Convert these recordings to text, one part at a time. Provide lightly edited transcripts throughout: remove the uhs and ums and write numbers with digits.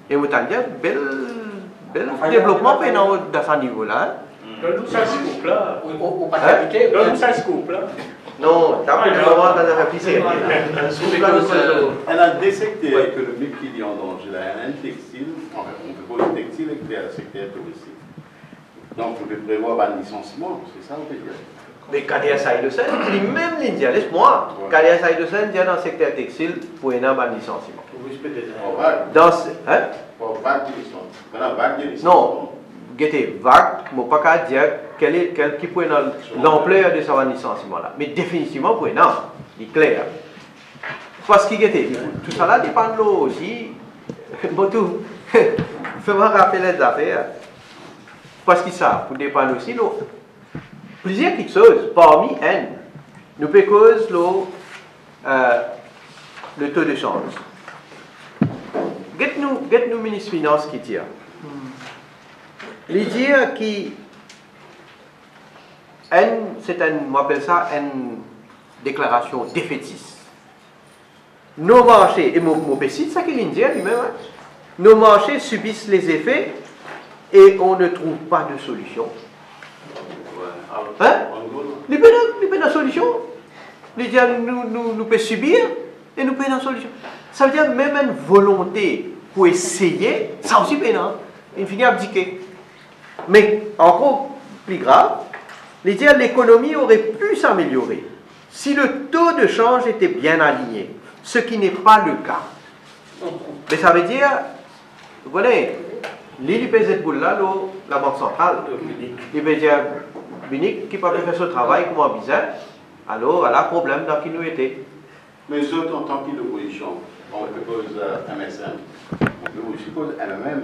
Et vous avez un bel développement dans ce niveau-là. Donne-nous ça scoop là. Donne-nous ça scoop là. Non, t'as pas de moment dans la réflexion. Il y a des secteurs économiques qui sont en danger. Il y a un textile, on peut pas le textile et le secteur touristique. Donc, on peut prévoir un licenciement, c'est ça, on peut dire. Mais Kadia Saïdosen, lui-même l'Indien, laisse-moi. Kadia Saïdosen, il y a dans le secteur textile pour un licenciement. Dans ce. Hein? Non, guettez, vague, je ne peux pas dire qui peut l'ampleur de ce licenciement-là. Mais définitivement, pour non, il est clair. Parce que tout ça là dépend de l'eau aussi. Bon, tout. Fais-moi rappeler les affaires. Parce que ça, pour dépendre aussi de l'eau. Plusieurs petites choses, parmi elles, nous peut causer le taux de change. Get-nous ministre des Finances qui tire. Il dit que on appelle ça une déclaration défaitiste. Nos marchés, et mon c'est ça qu'il dit lui-même, nos marchés subissent les effets et on ne trouve pas de solution. Hein? Nous avons une solution. Nous pouvons subir et nous avons une solution. Ça veut dire même une volonté pour essayer, ça aussi peut il finit à abdiquer. Mais encore plus grave, l'économie aurait pu s'améliorer si le taux de change était bien aligné, ce qui n'est pas le cas. Mais ça veut dire, vous voyez, l'IPZ Boula, la Banque centrale, il veut dire, l'unique qui peut faire ce travail comme un bizarre, alors elle a un problème dans qui nous était. Mais eux autres, en tant qu'opposition, on propose MSN, on peut aussi poser MMM.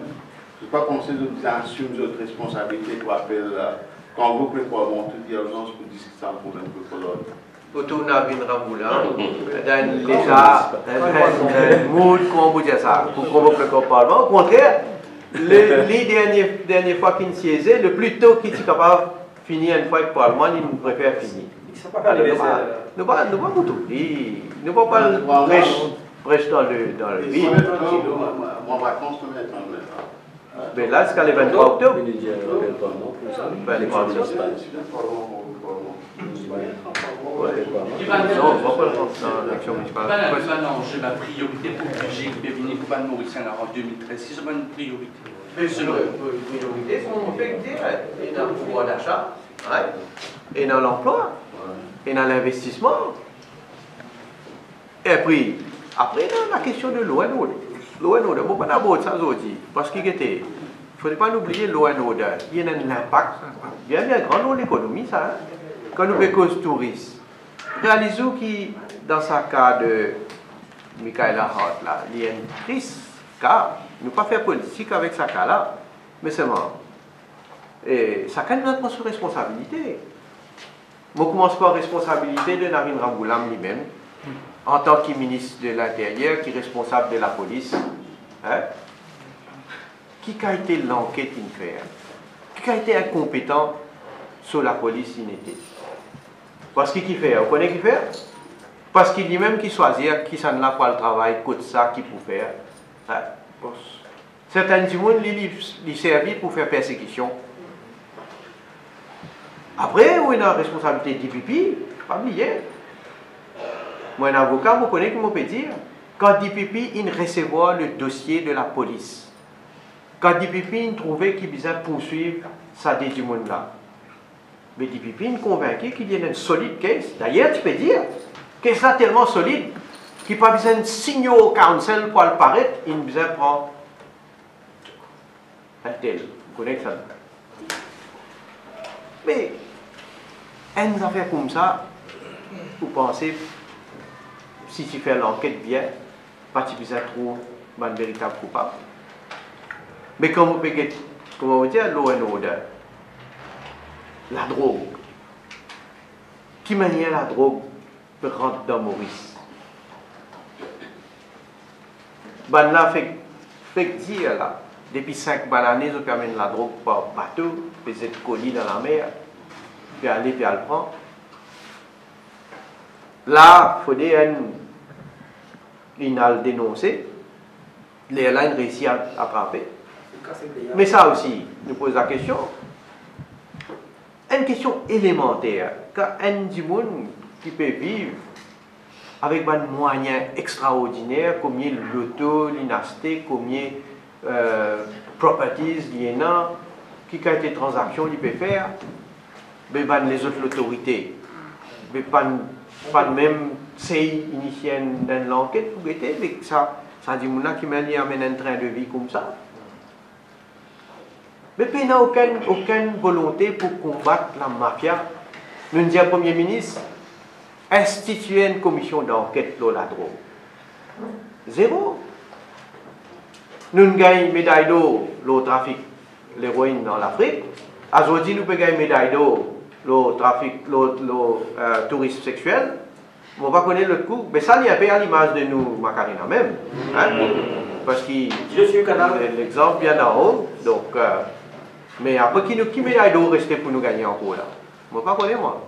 Je ne sais pas qu'on assume notre responsabilité pour appeler, quand vous pouvez pas avoir toute l'urgence pour discuter un problème pour l'autre. Autour Navin Ramboula, dans l'État, dans le monde, comment vous dire ça, pour provoquer le Parlement. Au contraire, les dernières fois qu'il siégeait, le plus tôt qu'il est capable de finir une fois avec le Parlement, il préfère finir. Nous ne pas tout. Nous ne pas prêcher dans le vide. Moi, vacances, je vais être mais là, c'est le 23 octobre. J'ai ma priorité pour le budget qui est venu pour le Mauricien en 2013. C'est une priorité. Mais c'est une priorité, c'est mon fait dire, et dans le pouvoir d'achat, et dans l'emploi, et dans l'investissement. Et puis, après, dans la question de l'ONO. L'ONO, bon, pas d'abord ça aujourd'hui, parce qu'il était. Il ne faudrait pas oublier l'ONO, il y a un impact. Il y a un grand dans l'économie, ça. Quand nous faisons touristes, réalisons que dans ce cas de Michaela Hart, là, il y a une triste cas. Nous ne pas faire politique avec ce cas-là, mais c'est mort. Et ça quand même notre responsabilité. Moi, je commence par la responsabilité de Navin Ramboulam lui-même, en tant que ministre de l'Intérieur, qui est responsable de la police. Hein? Qui a été l'enquête qu'il fait? Qui a été incompétent sur la police il était? Parce qu'il fait, vous connaissez qui fait? Parce qu'il dit même qu'il choisit qui s'en a pas le travail, côté ça, qui peut faire. Hein? Certains gens, ils servent pour faire persécution. Après, on a la responsabilité d'IPP, pas oublier. Moi, un avocat, vous connaissez comment on peut dire? Quand DPP, il recevait le dossier de la police. Quand DPP, il trouvait qu'il devait poursuivre ça des monde là. Mais DPP, il est convaincu qu'il y a une solide case. D'ailleurs, tu peux dire, case là tellement solide qu'il n'y a pas besoin de signer au council pour le paraître, il a besoin de prendre un tel. Vous connaissez ça? Mais, une affaire comme ça, vous pensez, si tu fais l'enquête bien, pas tu besoin de trouver un véritable coupable. Mais comme vous dites, l'ONO, la drogue. Qui manière la drogue peut rentrer dans Maurice? Ben là, fait dire là, depuis 5 années, ils permettent la drogue par bateau, puis être colis dans la mer, puis aller, puis elle prend. Là, il faut dire, il a le dénoncé. l'airline réussit à attraper. Mais ça aussi, nous pose la question. Une question élémentaire. Quand un monde qui peut vivre avec des moyens extraordinaires, comme l'auto, l'inasté, comme properties, qui a été transactions, il peut faire, mais les autres autorités, mais pas même initier une enquête pour guetter, mais ça dit qui amène un train de vie comme ça. Mais il n'y a aucune volonté pour combattre la mafia. Nous disons au Premier ministre, instituer une commission d'enquête sur la drogue. Zéro. Nous gagnons une médaille d'or le trafic de l'héroïne dans l'Afrique. Aujourd'hui, nous pouvons gagner une médaille d'or le trafic, le tourisme sexuel. On va connaître le coup. Mais ça, il y a un peu à l'image de nous, Macarena même. Hein? Parce que l'exemple vient d'en haut. Donc, mais après, qui médaille d'or restait pour nous gagner encore là? Je ne sais pas connaître moi.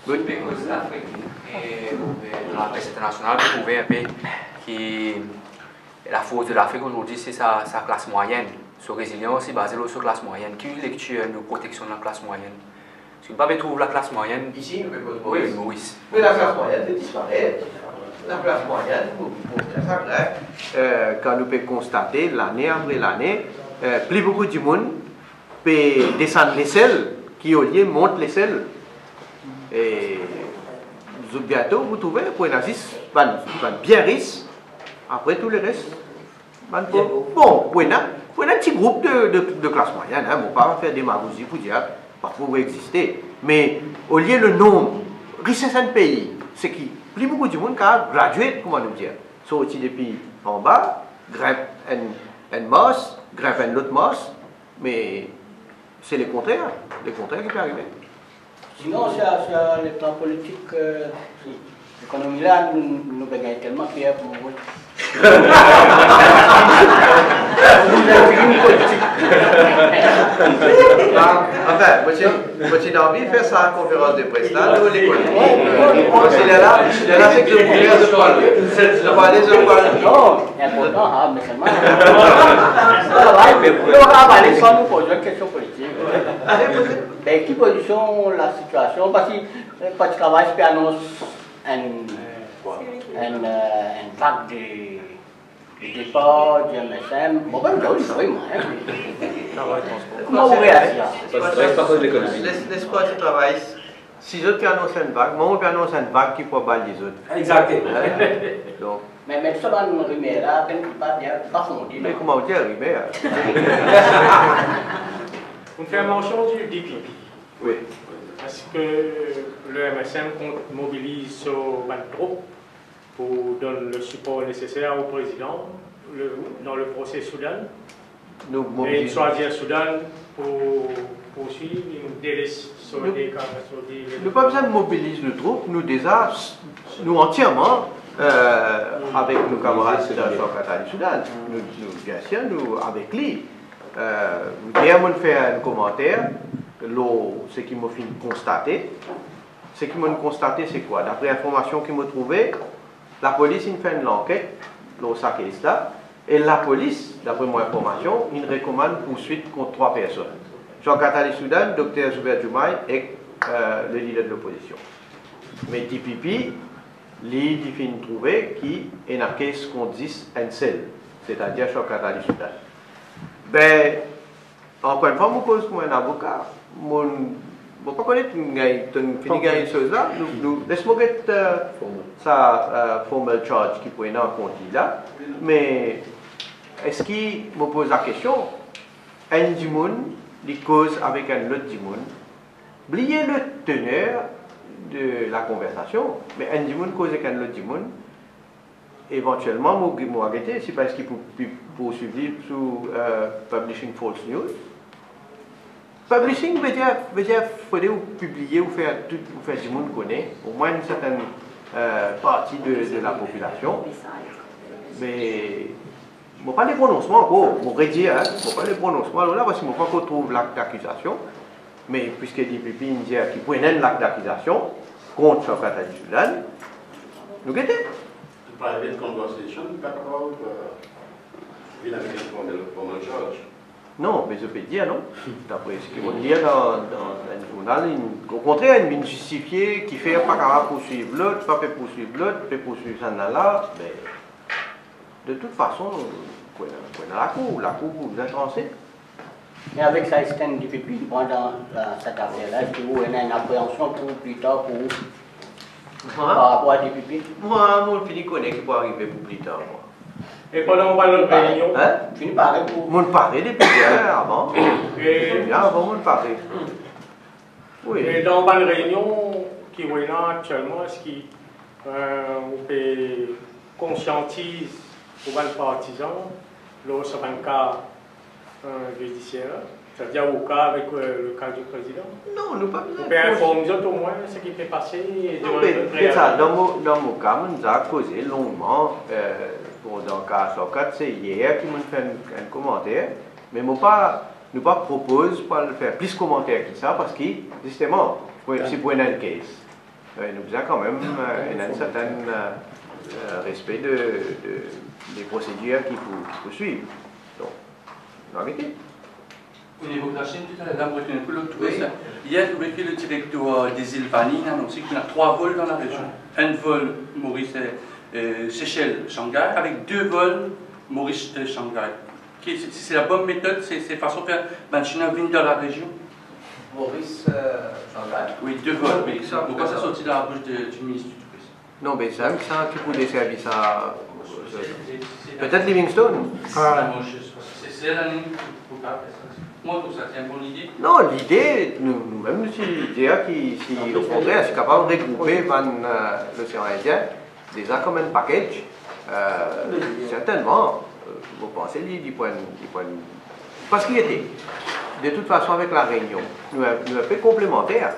Oui. Dans la presse internationale, vous trouvez un peu que la force de l'Afrique aujourd'hui, c'est sa classe moyenne. Sa résilience est basée sur la classe moyenne. Quelle lecture de protection de la classe moyenne? Parce que vous ne pouvez pas trouver la classe moyenne. Ici, nous pouvons oui, Maurice. Mais la classe moyenne, elle disparaît. La classe moyenne, quand nous pouvons constater l'année après l'année, plus beaucoup de monde peut descendre l'échelle, qui au lieu monte l'échelle. Et bientôt, vous trouvez, pour un assist, bien riche, après tout le reste. Bon, pour un petit groupe de classe moyenne, on ne va pas faire des démagogie pour dire, pas pour exister. Mais au lieu le nombre, richesse d'un pays, c'est qui plus beaucoup de monde qui a gradué, comment nous dire, sorti depuis en bas, grimpe un masse, grimpe un autre masse, mais c'est le contraire qui peut arriver. Sinon, sur le plan politique, l'économie là, nous gagnons tellement fiers pour vous. Enfin, monsieur Nambi fait sa conférence de presse là, nous l'économie. Il est là, c'est que le pouvoir de parler. Le palais de parler. Non, c'est important, mais seulement. On va aller sans nous poser une question politique. De quelle position la situation? Parce que quand tu travailles, tu annonces un vague de départ du MSM. Bon, ben, oui, c'est vrai, moi. Comment vous réagissez? L'espoir du travail, si les autres annoncent une vague, moi, on annonce une vague qui peut balayer les autres. Exactement. Mais ça va nous remettre là, pas fondé. Mais comment dire, rumeur? On fait mention du DPP. Oui. Parce que le MSM mobilise sur une troupe pour donner le support nécessaire au président dans le procès Soudan. Et choisir Soudan pour poursuivre, nous délaisse sur des cas. Nous pas besoin de mobiliser nos troupes, nous entièrement, avec nos camarades de la Soudan, nous, bien sûr, nous, avec lui. Vous fait un commentaire, ce qui m'a fait constater. Ce qui m'a constaté, c'est quoi? D'après l'information qu'il m'a trouvée, la police il fait une enquête, là, et la police, d'après mon information, il recommande poursuite contre 3 personnes. Jean-Katali Soudan, Dr Zuber Joumaï et le leader de l'opposition. Mais DPP, lui, il fait trouver qui est marqué ce qu'on dit un seul, c'est-à-dire Jean-Katali Soudan. Ben, encore une fois, je me pose comme un avocat. Je ne peux pas connaître une chose là. Laisse-moi mettre ça, formal charge qui peut être en compte là. Mais est-ce qu'il me pose la question, un dimoun, il cause avec un autre dimoun, oubliez le teneur de la conversation, mais un dimoun cause avec un autre dimoun, éventuellement, c'est parce qu'il peut poursuivre sous publishing false news. Publishing veut dire qu'il faudrait publier ou faire du monde connaît, au moins une certaine partie de la population. Mais je ne pas les prononcements encore, je vais dire, je ne pas les prononcements là parce que je ne pas qu'on trouve l'acte d'accusation. Mais puisque DPP dit qu'il prennent l'acte d'accusation contre Jean-Katali Soudan, nous guettons. private conversation, pas capable de venir avec un judge. Non, mais je peux dire non. D'après ce qu'ils vont dire dans le journal, au contraire, ils viennent justifier qui fait pas capable de poursuivre l'autre, pas poursuivre l'autre, peut poursuivre ça là. Mais de toute façon, vous la cour vous a tranché. Et avec ça, est-ce qu'il y a une difficulté pendant cette affaire-là? Est-ce que vous avez une appréhension pour plus tard par rapport à des pupilles? Moi, mon fini connaît qui peut arriver pour plus tard. Et pendant la réunion, Fini par aller pour. Mon parler depuis bien avant. Bien avant mon parler. Oui. et dans la réunion qui est là actuellement, est-ce qu'on peut conscientiser aux partisans lors de un cas judiciaire, c'est-à-dire au cas avec le cas du président? Non, nous pas On peut informer au moins ce qui peut passer. Non, mais ça, dans mon cas, on a causé longuement. Dans le cas sur 4, c'est hier qui m'a fait un commentaire, mais nous pas propose pas de faire plus de commentaires que ça parce que justement, c'est pour un case. Nous avons quand même un certain respect des procédures qu'il faut suivre. Donc, arrêtez. Au niveau de la Chine, tout à l'heure, pour l'autre touriste, hier, que le directeur des îles Vanille a annoncé qu'il y a 3 vols dans la région. Un vol Maurice Seychelles, Shanghai, avec 2 vols Maurice Shanghai. C'est la bonne méthode, c'est façon de faire la Chine venir dans la région. Maurice Shanghai. Oui, 2 vols. Oui. Pourquoi ça sortit dans la bouche du ministre du Tourisme? Non, mais ça qui peut des services à. Peut-être Livingstone. C'est la ligne pour pas faire ça. Moi, pour ça, c'est une bonne idée. Non, l'idée, nous-mêmes, c'est l'idée qui, si au contraire, c'est capable de regrouper l'océan Indien, déjà comme un package, certainement, vous pensez, du point. Parce qu'il était, de toute façon, avec la Réunion, nous avons un peu complémentaire.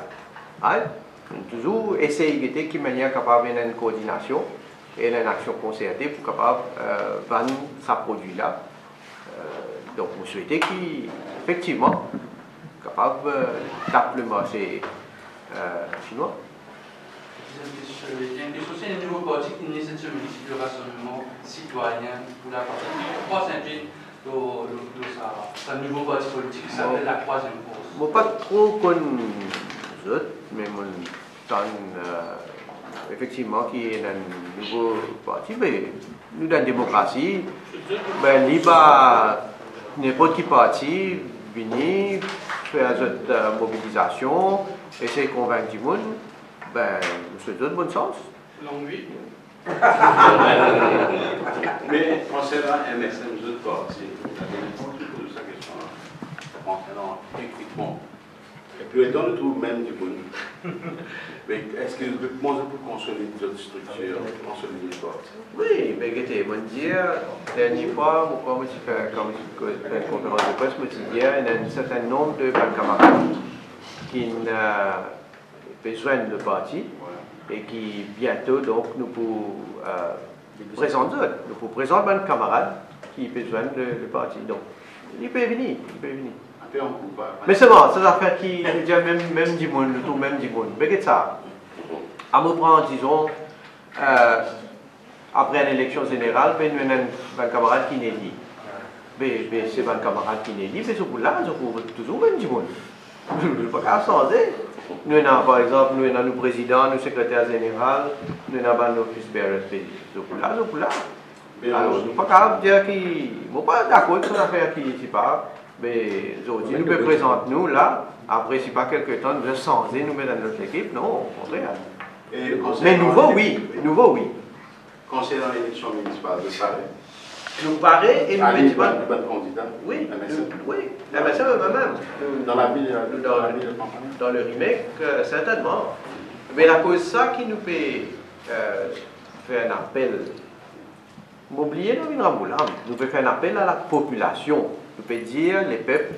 Hein? Nous toujours essayer de qui manière capable d'une coordination et d'une action concertée pour capable vendre sa produit là. Donc, vous souhaitez qu'effectivement, capable d'appeler le marché chinois. Il y a une question, c'est un nouveau parti qui naît cette semaine, le rassemblement citoyen pour la partie. Je crois que c'est un nouveau parti politique qui s'appelle la Troisième Force. Je ne sais pas trop connaître, mais je effectivement qui est un nouveau parti, mais nous dans la démocratie, ben, n'importe qui parti venir faire cette mobilisation, essayer de convaincre du monde, ben, nous souhaitons de bonne chance. Longue vie. Mais concernant MSM, je parti, vous avez répondu à sa question-là, concernant écritement. Et puis, étant le tout même du bon, mais est-ce que moi, je peux consolider d'autres structures, consolider le parti? Oui, mais écoutez, je me dis, la dernière fois, quand je fais une conférence de presse, je me dis, il y a un certain nombre de camarades qui ont besoin de parti et qui bientôt, donc, nous pouvons présenter un camarade qui a besoin de parti. Donc, il peut venir, Mais c'est bon, c'est une affaire qui même du monde, tout même du monde. Mais qu'est-ce ça? À me prendre, disons, après une élection générale, ben, nous avons un camarade qui n'est dit. Mais c'est un camarade qui n'est dit, mais ce coup-là, je trouve toujours même du monde. Je ne peux pas changer. Nous avons, par exemple, nous avons le président, le secrétaire général, nous avons l'office BRSP. Ce coup-là. Alors, je ne peux pas dire qu'il. Je ne suis pas d'accord avec cette affaire qui s'y parle. Mais aujourd'hui, nous pouvons présenter nous là, après, si pas quelque temps, nous allons changer, nous mettre dans notre équipe, non, au contraire. Mais nouveau, oui. Concernant l'élection municipale de Paris, Nous paraît et nous mettons mettons pas de bon candidat. Oui, MSM. oui, MSM même. Dans la ville de campagne. Dans le remake, certainement. Mais la cause ça qui nous peut faire un appel, m'oubliez dans une ramboulade, nous peut faire un appel à la population. Nous peut dire les peuples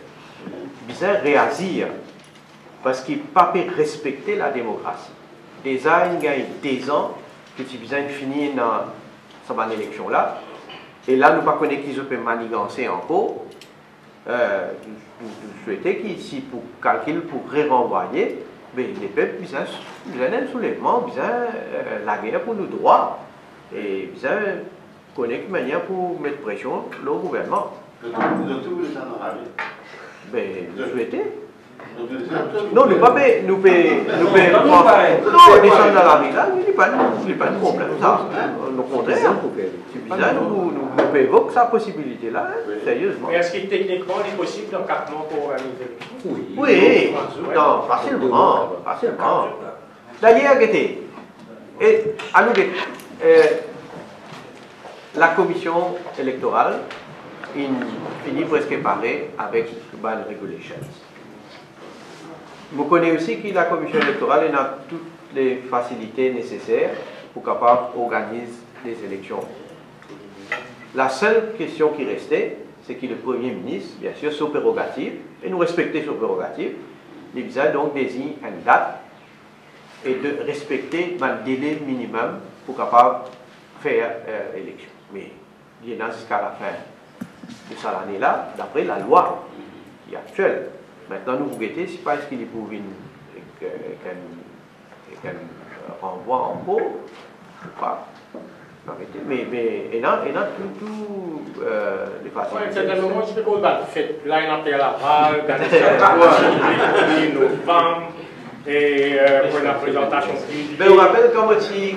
bien réagir parce qu'ils ne peuvent pas respecter la démocratie. Déjà, il y a 10 ans que tu besoin de finir dans cette élection-là. Et là, nous ne pas connaître qui peuvent manigancer encore. Nous souhaitons qu'ici, pour calculer, pour renvoyer, mais les peuples, ils ont un soulèvement, ils ont la guerre pour nos droits. Et ça, connaît une manière pour mettre pression sur le gouvernement. Vous avez tout le temps dans la vie. Ben, vous souhaitez? Non, Non, nous pas nous non, descendre dans la rue là, il n'y a pas de problème, ça. Au contraire, c'est bizarre, nous pouvons évoquer cette possibilité-là, sérieusement. Mais est-ce que techniquement, il est possible dans 4 mois pour organiser? Oui, non, facilement. D'ailleurs, à nous, la commission électorale finit presque pareil avec Ban Regulations. Vous connaissez aussi que la commission électorale a toutes les facilités nécessaires pour capable d'organiser les élections. La seule question qui restait, c'est que le Premier ministre, bien sûr, sous prérogative, et nous respectons ses prérogatives, il a donc désigné une date et de respecter un délai minimum pour capable faire l'élection. Mais il est jusqu'à la fin de cette année-là, d'après la loi qui est actuelle. Maintenant, nous vous guettez, si pas ce qu'il est pour qu'un renvoi en cours, pas. Mais il y a tout les facilités. C'est un moment, je peux pas faire là, il y a un appel à Laval, novembre, et pour la présentation publique. Mais on rappelle, comme tu dis,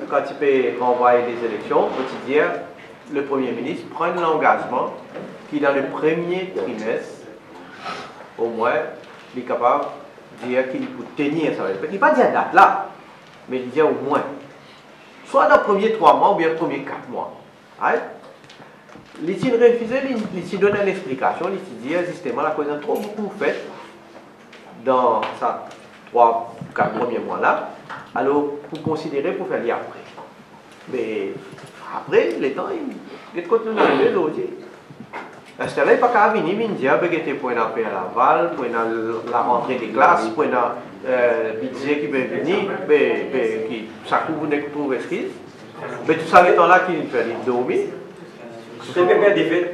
quand tu peux renvoyer les élections, tu dis, le Premier ministre prend l'engagement qui, dans le premier trimestre, au moins, il est capable de dire qu'il peut tenir ça. Il ne peut pas dire date là, mais il dit au moins. Soit dans les premiers 3 mois ou bien les premiers 4 mois. Il a refusé, il donne une explication, il dit justement la cause trop beaucoup fait dans ces 3 ou 4 premiers mois là. Alors, pour considérer pour faire après. Mais après, les temps, il continue à aller loger. La stèle n'est pas qu'à venir, il dit que pour un appel à Laval, pour la rentrée des classes, pour un budget qui peut venir, qui ça couvre une couvre-crise. Mais tout ça, les temps là, qu'il fait dormir.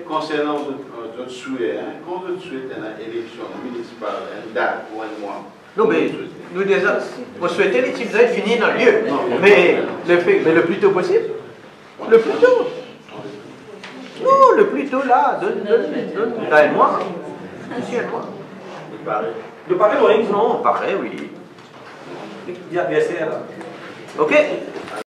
Concernant votre souhait, quand vous souhaitez une élection municipale, une date ou un mois, non, mais nous déjà, vous souhaitez les types finir dans le lieu, mais le plus tôt possible. Le plus tôt. Non, le plus tôt là, donne un mois. Ici, un mois. De pareil, non, pareil, oui. Il y a bien sûr. Ok.